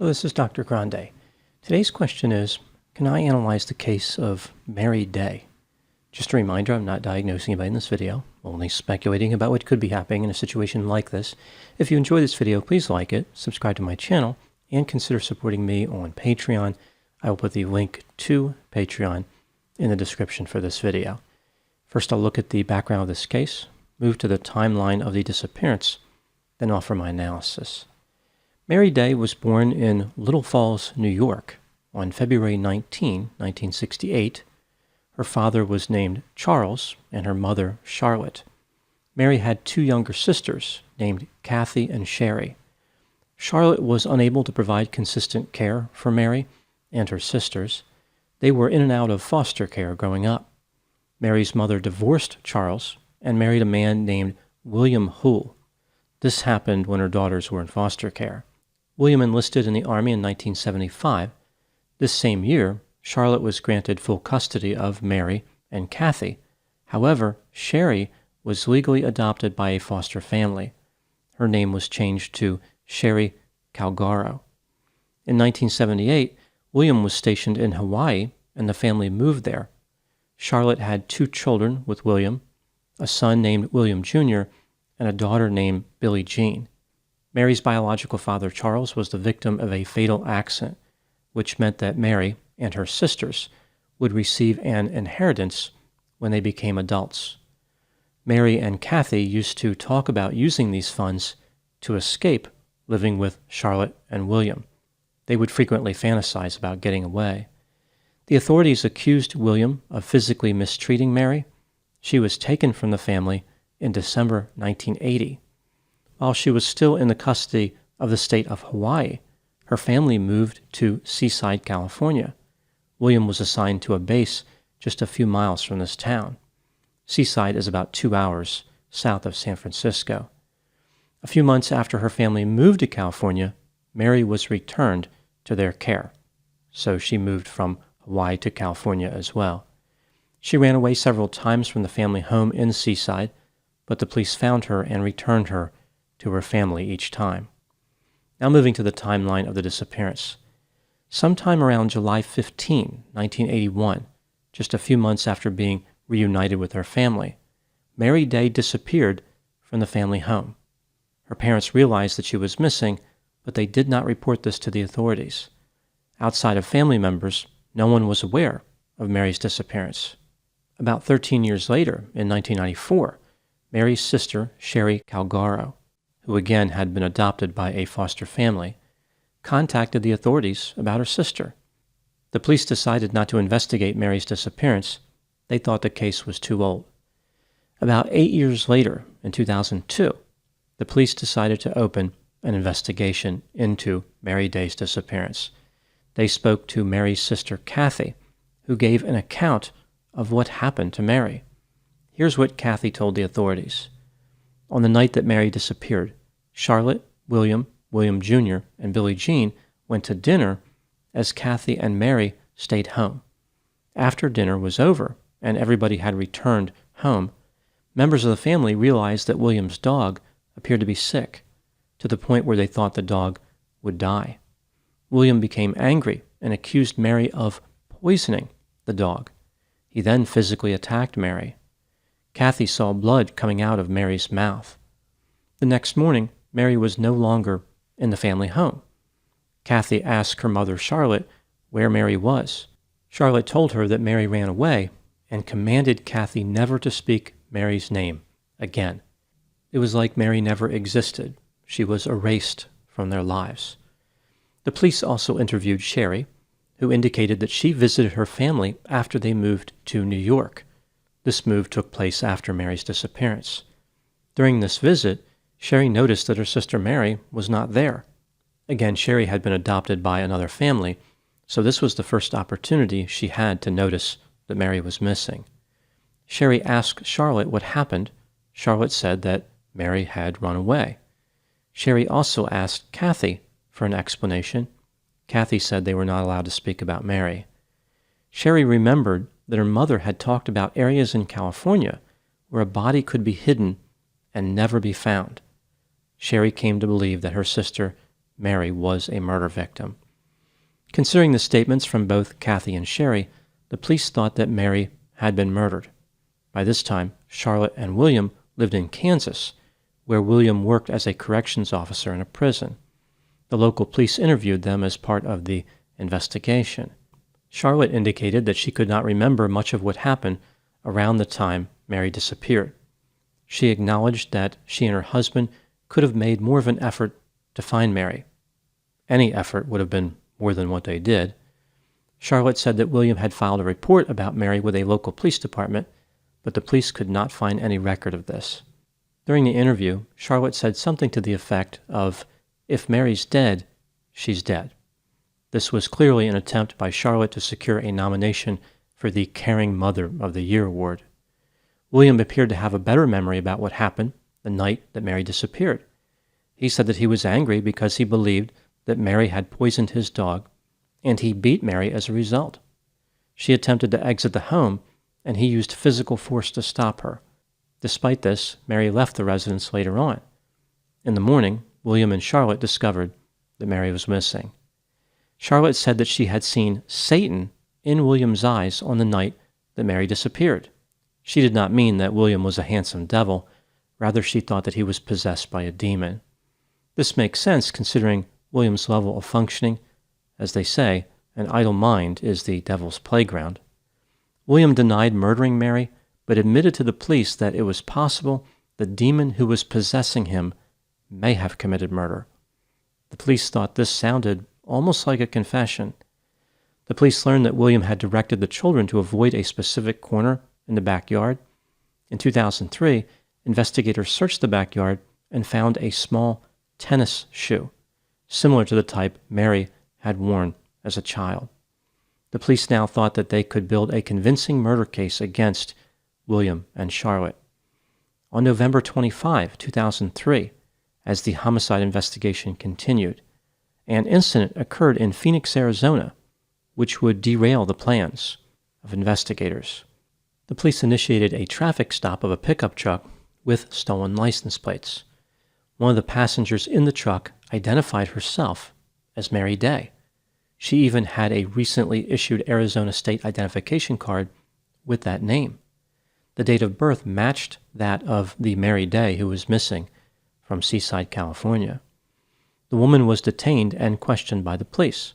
Hello, this is Dr. Grande. Today's question is, can I analyze the case of Mary Day? Just a reminder, I'm not diagnosing anybody in this video, only speculating about what could be happening in a situation like this. If you enjoy this video, please like it, subscribe to my channel, and consider supporting me on Patreon. I will put the link to Patreon in the description for this video. First, I'll look at the background of this case, move to the timeline of the disappearance, then offer my analysis. Mary Day was born in Little Falls, New York on February 19, 1968. Her father was named Charles and her mother Charlotte. Mary had two younger sisters named Kathy and Sherry. Charlotte was unable to provide consistent care for Mary and her sisters. They were in and out of foster care growing up. Mary's mother divorced Charles and married a man named William Hoole. This happened when her daughters were in foster care. William enlisted in the Army in 1975. This same year, Charlotte was granted full custody of Mary and Kathy. However, Sherry was legally adopted by a foster family. Her name was changed to Sherry Calgaro. In 1978, William was stationed in Hawaii, and the family moved there. Charlotte had two children with William, a son named William Jr., and a daughter named Billie Jean. Mary's biological father, Charles, was the victim of a fatal accident, which meant that Mary and her sisters would receive an inheritance when they became adults. Mary and Kathy used to talk about using these funds to escape living with Charlotte and William. They would frequently fantasize about getting away. The authorities accused William of physically mistreating Mary. She was taken from the family in December 1980. While she was still in the custody of the state of Hawaii, her family moved to Seaside, California. William was assigned to a base just a few miles from this town. Seaside is about 2 hours south of San Francisco. A few months after her family moved to California, Mary was returned to their care. So she moved from Hawaii to California as well. She ran away several times from the family home in Seaside, but the police found her and returned her to her family each time. Now moving to the timeline of the disappearance. Sometime around July 15, 1981, just a few months after being reunited with her family, Mary Day disappeared from the family home. Her parents realized that she was missing, but they did not report this to the authorities. Outside of family members, no one was aware of Mary's disappearance. About 13 years later, in 1994, Mary's sister, Sherry Calgaro, who again had been adopted by a foster family, contacted the authorities about her sister. The police decided not to investigate Mary's disappearance. They thought the case was too old. About 8 years later, in 2002, the police decided to open an investigation into Mary Day's disappearance. They spoke to Mary's sister, Kathy, who gave an account of what happened to Mary. Here's what Kathy told the authorities. On the night that Mary disappeared, Charlotte, William Jr., and Billie Jean went to dinner as Kathy and Mary stayed home. After dinner was over and everybody had returned home, members of the family realized that William's dog appeared to be sick, to the point where they thought the dog would die. William became angry and accused Mary of poisoning the dog. He then physically attacked Mary. Kathy saw blood coming out of Mary's mouth. The next morning, Mary was no longer in the family home. Kathy asked her mother, Charlotte, where Mary was. Charlotte told her that Mary ran away and commanded Kathy never to speak Mary's name again. It was like Mary never existed. She was erased from their lives. The police also interviewed Sherry, who indicated that she visited her family after they moved to New York. This move took place after Mary's disappearance. During this visit, Sherry noticed that her sister Mary was not there. Again, Sherry had been adopted by another family, so this was the first opportunity she had to notice that Mary was missing. Sherry asked Charlotte what happened. Charlotte said that Mary had run away. Sherry also asked Kathy for an explanation. Kathy said they were not allowed to speak about Mary. Sherry remembered that her mother had talked about areas in California where a body could be hidden and never be found. Sherry came to believe that her sister Mary was a murder victim. Considering the statements from both Kathy and Sherry, the police thought that Mary had been murdered. By this time, Charlotte and William lived in Kansas, where William worked as a corrections officer in a prison. The local police interviewed them as part of the investigation. Charlotte indicated that she could not remember much of what happened around the time Mary disappeared. She acknowledged that she and her husband could have made more of an effort to find Mary. Any effort would have been more than what they did. Charlotte said that William had filed a report about Mary with a local police department, but the police could not find any record of this. During the interview, Charlotte said something to the effect of, "If Mary's dead, she's dead." This was clearly an attempt by Charlotte to secure a nomination for the Caring Mother of the Year award. William appeared to have a better memory about what happened the night that Mary disappeared. He said that he was angry because he believed that Mary had poisoned his dog, and he beat Mary as a result. She attempted to exit the home, and he used physical force to stop her. Despite this, Mary left the residence later on. In the morning, William and Charlotte discovered that Mary was missing. Charlotte said that she had seen Satan in William's eyes on the night that Mary disappeared. She did not mean that William was a handsome devil. Rather, she thought that he was possessed by a demon. This makes sense considering William's level of functioning. As they say, an idle mind is the devil's playground. William denied murdering Mary, but admitted to the police that it was possible the demon who was possessing him may have committed murder. The police thought this sounded almost like a confession. The police learned that William had directed the children to avoid a specific corner in the backyard. In 2003, investigators searched the backyard and found a small tennis shoe, similar to the type Mary had worn as a child. The police now thought that they could build a convincing murder case against William and Charlotte. On November 25, 2003, as the homicide investigation continued, an incident occurred in Phoenix, Arizona, which would derail the plans of investigators. The police initiated a traffic stop of a pickup truck with stolen license plates. One of the passengers in the truck identified herself as Mary Day. She even had a recently issued Arizona state identification card with that name. The date of birth matched that of the Mary Day who was missing from Seaside, California. The woman was detained and questioned by the police.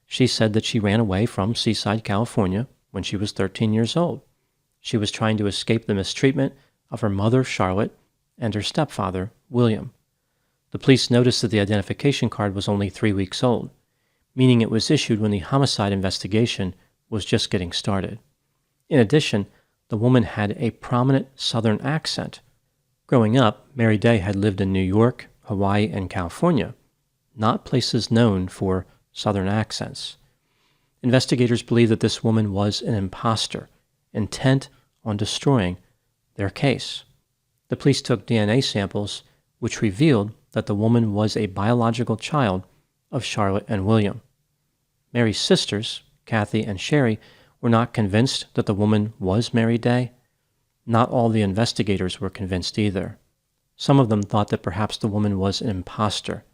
She said that she ran away from Seaside, California when she was 13 years old. She was trying to escape the mistreatment of her mother, Charlotte, and her stepfather, William. The police noticed that the identification card was only 3 weeks old, meaning it was issued when the homicide investigation was just getting started. In addition, the woman had a prominent Southern accent. Growing up, Mary Day had lived in New York, Hawaii, and California, not places known for Southern accents. Investigators believe that this woman was an imposter, intent on destroying their case. The police took DNA samples, which revealed that the woman was a biological child of Charlotte and William. Mary's sisters, Kathy and Sherry, were not convinced that the woman was Mary Day. Not all the investigators were convinced either. Some of them thought that perhaps the woman was an imposter.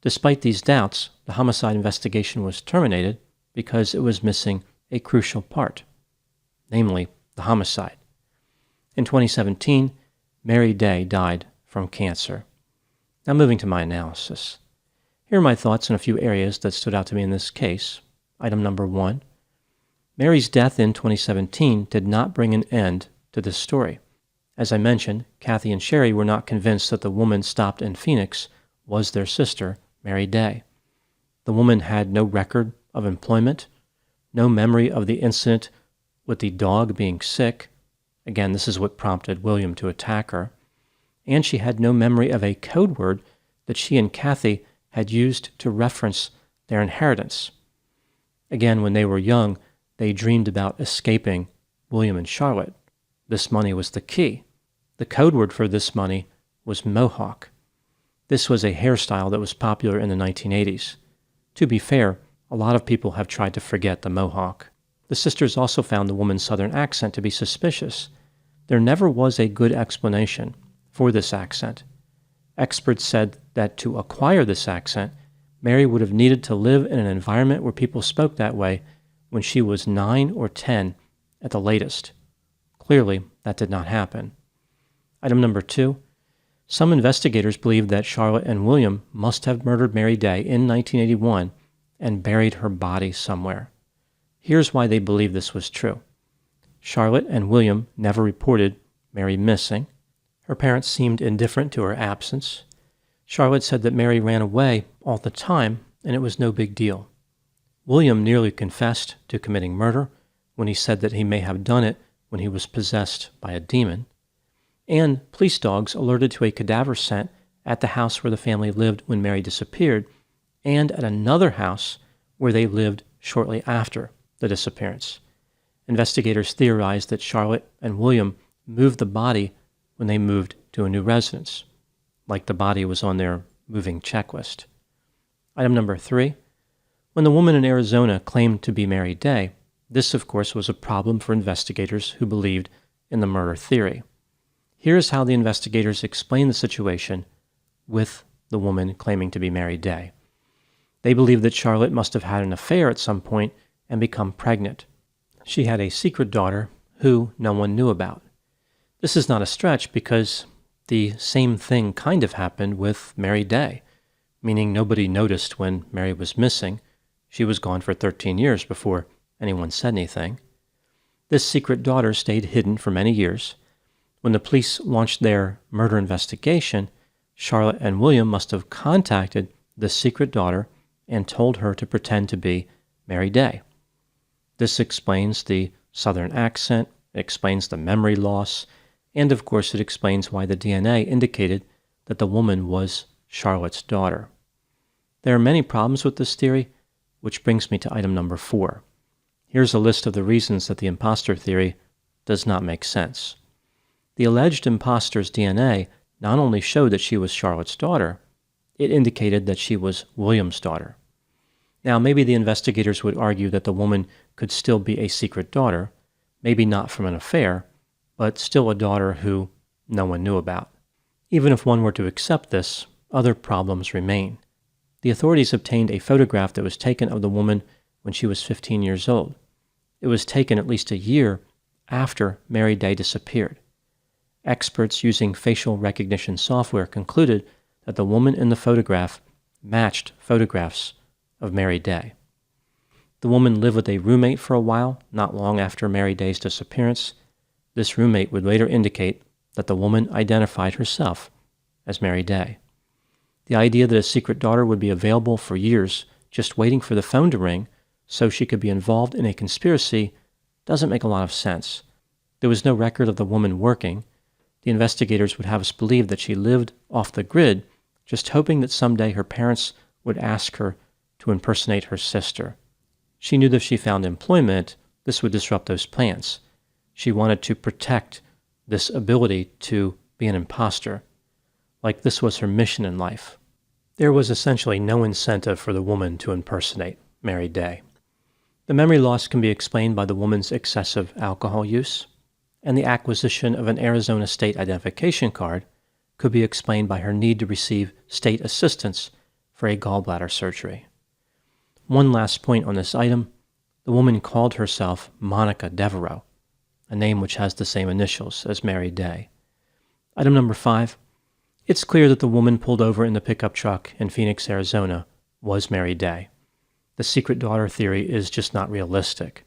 Despite these doubts, the homicide investigation was terminated because it was missing a crucial part, namely the homicide. In 2017, Mary Day died from cancer. Now moving to my analysis. Here are my thoughts on a few areas that stood out to me in this case. Item number 1. Mary's death in 2017 did not bring an end to this story. As I mentioned, Kathy and Sherry were not convinced that the woman stopped in Phoenix was their sister, Mary Day. The woman had no record of employment, no memory of the incident with the dog being sick. Again, this is what prompted William to attack her. And she had no memory of a code word that she and Kathy had used to reference their inheritance. Again, when they were young, they dreamed about escaping William and Charlotte. This money was the key. The code word for this money was Mohawk. This was a hairstyle that was popular in the 1980s. To be fair, a lot of people have tried to forget the Mohawk. The sisters also found the woman's Southern accent to be suspicious. There never was a good explanation for this accent. Experts said that to acquire this accent, Mary would have needed to live in an environment where people spoke that way when she was 9 or 10 at the latest. Clearly, that did not happen. Item number 2. Some investigators believe that Charlotte and William must have murdered Mary Day in 1981 and buried her body somewhere. Here's why they believe this was true. Charlotte and William never reported Mary missing. Her parents seemed indifferent to her absence. Charlotte said that Mary ran away all the time, and it was no big deal. William nearly confessed to committing murder when he said that he may have done it when he was possessed by a demon. And police dogs alerted to a cadaver scent at the house where the family lived when Mary disappeared, and at another house where they lived shortly after the disappearance. Investigators theorized that Charlotte and William moved the body when they moved to a new residence, like the body was on their moving checklist. Item number 3. When the woman in Arizona claimed to be Mary Day, this, of course, was a problem for investigators who believed in the murder theory. Here's how the investigators explained the situation with the woman claiming to be Mary Day. They believed that Charlotte must have had an affair at some point and become pregnant. She had a secret daughter who no one knew about. This is not a stretch because the same thing kind of happened with Mary Day, meaning nobody noticed when Mary was missing. She was gone for 13 years before anyone said anything. This secret daughter stayed hidden for many years. When the police launched their murder investigation, Charlotte and William must have contacted the secret daughter and told her to pretend to be Mary Day. This explains the Southern accent, it explains the memory loss, and of course it explains why the DNA indicated that the woman was Charlotte's daughter. There are many problems with this theory, which brings me to item number 4. Here's a list of the reasons that the imposter theory does not make sense. The alleged imposter's DNA not only showed that she was Charlotte's daughter, it indicated that she was William's daughter. Now, maybe the investigators would argue that the woman could still be a secret daughter, maybe not from an affair, but still a daughter who no one knew about. Even if one were to accept this, other problems remain. The authorities obtained a photograph that was taken of the woman when she was 15 years old. It was taken at least a year after Mary Day disappeared. Experts using facial recognition software concluded that the woman in the photograph matched photographs of Mary Day. The woman lived with a roommate for a while, not long after Mary Day's disappearance. This roommate would later indicate that the woman identified herself as Mary Day. The idea that a secret daughter would be available for years just waiting for the phone to ring so she could be involved in a conspiracy doesn't make a lot of sense. There was no record of the woman working. The investigators would have us believe that she lived off the grid, just hoping that someday her parents would ask her to impersonate her sister. She knew that if she found employment, this would disrupt those plans. She wanted to protect this ability to be an imposter, like this was her mission in life. There was essentially no incentive for the woman to impersonate Mary Day. The memory loss can be explained by the woman's excessive alcohol use, and the acquisition of an Arizona state identification card could be explained by her need to receive state assistance for a gallbladder surgery. One last point on this item, the woman called herself Monica Devereaux, a name which has the same initials as Mary Day. Item number 5, it's clear that the woman pulled over in the pickup truck in Phoenix, Arizona was Mary Day. The secret daughter theory is just not realistic.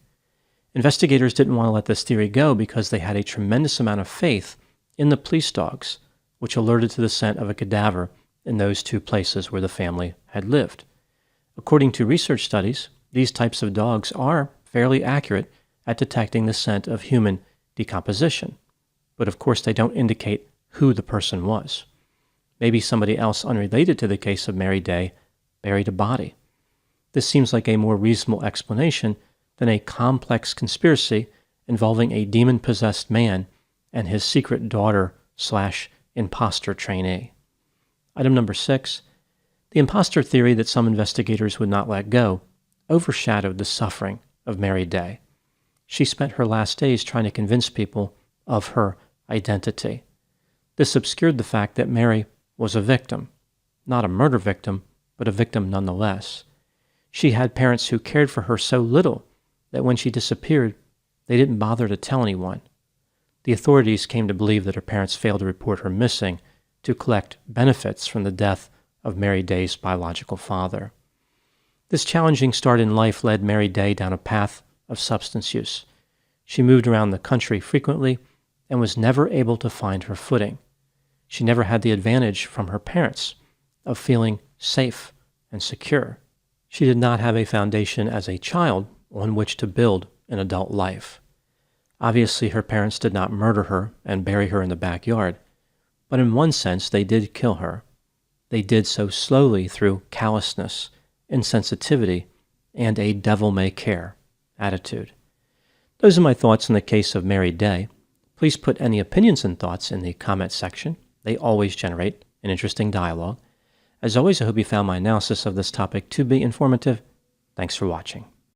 Investigators didn't want to let this theory go because they had a tremendous amount of faith in the police dogs, which alerted to the scent of a cadaver in those 2 places where the family had lived. According to research studies, these types of dogs are fairly accurate at detecting the scent of human decomposition. But of course, they don't indicate who the person was. Maybe somebody else unrelated to the case of Mary Day buried a body. This seems like a more reasonable explanation than a complex conspiracy involving a demon-possessed man and his secret daughter/imposter trainee. Item number 6, the imposter theory that some investigators would not let go overshadowed the suffering of Mary Day. She spent her last days trying to convince people of her identity. This obscured the fact that Mary was a victim, not a murder victim, but a victim nonetheless. She had parents who cared for her so little that when she disappeared, they didn't bother to tell anyone. The authorities came to believe that her parents failed to report her missing to collect benefits from the death of Mary Day's biological father. This challenging start in life led Mary Day down a path of substance use. She moved around the country frequently and was never able to find her footing. She never had the advantage from her parents of feeling safe and secure. She did not have a foundation as a child on which to build an adult life. Obviously, her parents did not murder her and bury her in the backyard, but in one sense, they did kill her. They did so slowly through callousness, insensitivity, and a devil-may-care attitude. Those are my thoughts on the case of Mary Day. Please put any opinions and thoughts in the comment section. They always generate an interesting dialogue. As always, I hope you found my analysis of this topic to be informative. Thanks for watching.